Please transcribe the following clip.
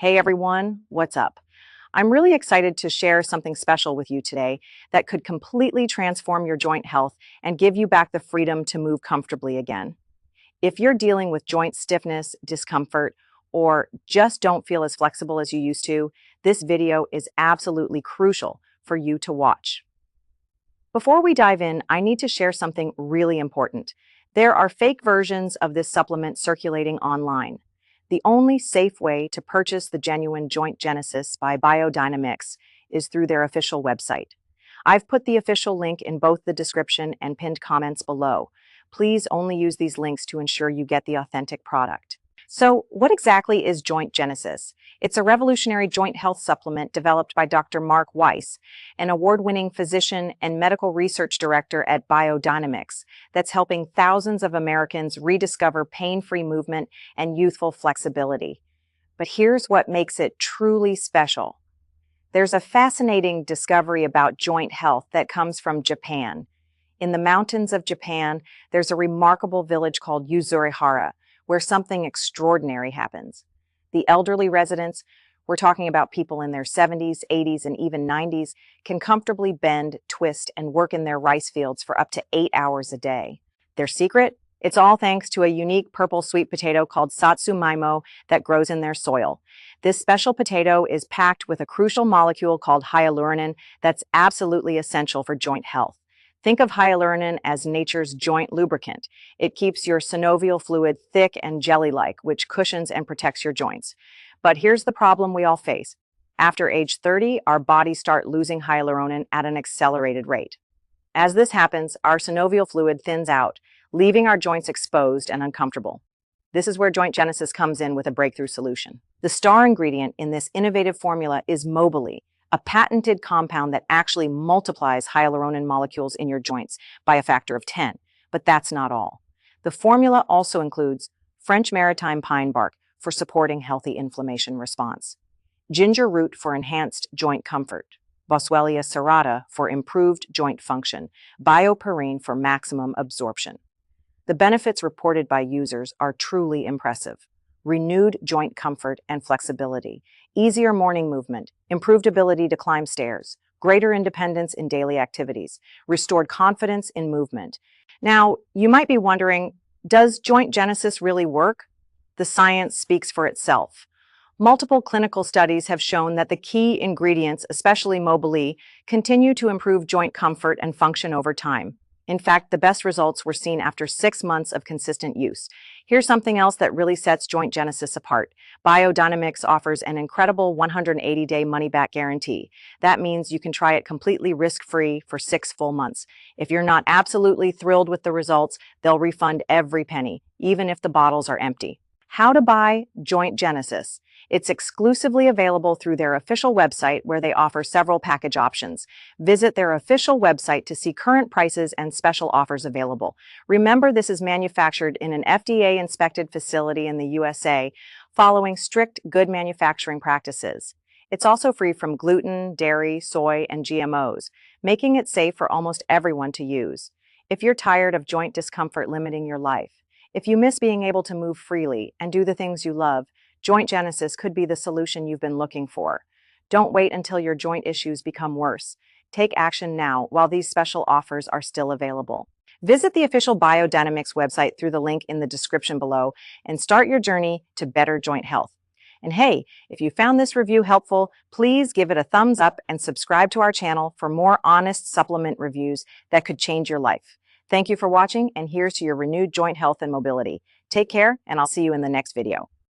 Hey everyone, what's up? I'm really excited to share something special with you today that could completely transform your joint health and give you back the freedom to move comfortably again. If you're dealing with joint stiffness, discomfort, or just don't feel as flexible as you used to, this video is absolutely crucial for you to watch. Before we dive in, I need to share something really important. There are fake versions of this supplement circulating online. The only safe way to purchase the genuine Joint Genesis by BioDynamix is through their official website. I've put the official link in both the description and pinned comments below. Please only use these links to ensure you get the authentic product. So, what exactly is Joint Genesis? It's a revolutionary joint health supplement developed by Dr. Mark Weiss, an award-winning physician and medical research director at BioDynamix, that's helping thousands of Americans rediscover pain-free movement and youthful flexibility. But here's what makes it truly special. There's a fascinating discovery about joint health that comes from Japan. In the mountains of Japan, there's a remarkable village called Yuzurihara, where something extraordinary happens. The elderly residents, we're talking about people in their 70s, 80s, and even 90s, can comfortably bend, twist, and work in their rice fields for up to 8 hours a day. Their secret? It's all thanks to a unique purple sweet potato called satsumaimo that grows in their soil. This special potato is packed with a crucial molecule called hyaluronan that's absolutely essential for joint health. Think of hyaluronan as nature's joint lubricant. It keeps your synovial fluid thick and jelly-like, which cushions and protects your joints. But here's the problem we all face. After age 30, our bodies start losing hyaluronan at an accelerated rate. As this happens, our synovial fluid thins out, leaving our joints exposed and uncomfortable. This is where Joint Genesis comes in with a breakthrough solution. The star ingredient in this innovative formula is Mobility, a patented compound that actually multiplies hyaluronan molecules in your joints by a factor of 10. But that's not all. The formula also includes French maritime pine bark for supporting healthy inflammation response, ginger root for enhanced joint comfort, Boswellia serrata for improved joint function, bioperine for maximum absorption. The benefits reported by users are truly impressive. Renewed joint comfort and flexibility, easier morning movement, improved ability to climb stairs, greater independence in daily activities, restored confidence in movement. Now, you might be wondering, does Joint Genesis really work? The science speaks for itself. Multiple clinical studies have shown that the key ingredients, especially Mobility, continue to improve joint comfort and function over time. In fact, the best results were seen after 6 months of consistent use. Here's something else that really sets Joint Genesis apart. BioDynamix offers an incredible 180-day money-back guarantee. That means you can try it completely risk-free for 6 full months. If you're not absolutely thrilled with the results, they'll refund every penny, even if the bottles are empty. How to buy Joint Genesis? It's exclusively available through their official website where they offer several package options. Visit their official website to see current prices and special offers available. Remember, this is manufactured in an FDA-inspected facility in the USA, following strict good manufacturing practices. It's also free from gluten, dairy, soy, and GMOs, making it safe for almost everyone to use. If you're tired of joint discomfort limiting your life, if you miss being able to move freely and do the things you love, Joint Genesis could be the solution you've been looking for. Don't wait until your joint issues become worse. Take action now while these special offers are still available. Visit the official BioDynamix website through the link in the description below and start your journey to better joint health. And hey, if you found this review helpful, please give it a thumbs up and subscribe to our channel for more honest supplement reviews that could change your life. Thank you for watching, and here's to your renewed joint health and mobility. Take care, and I'll see you in the next video.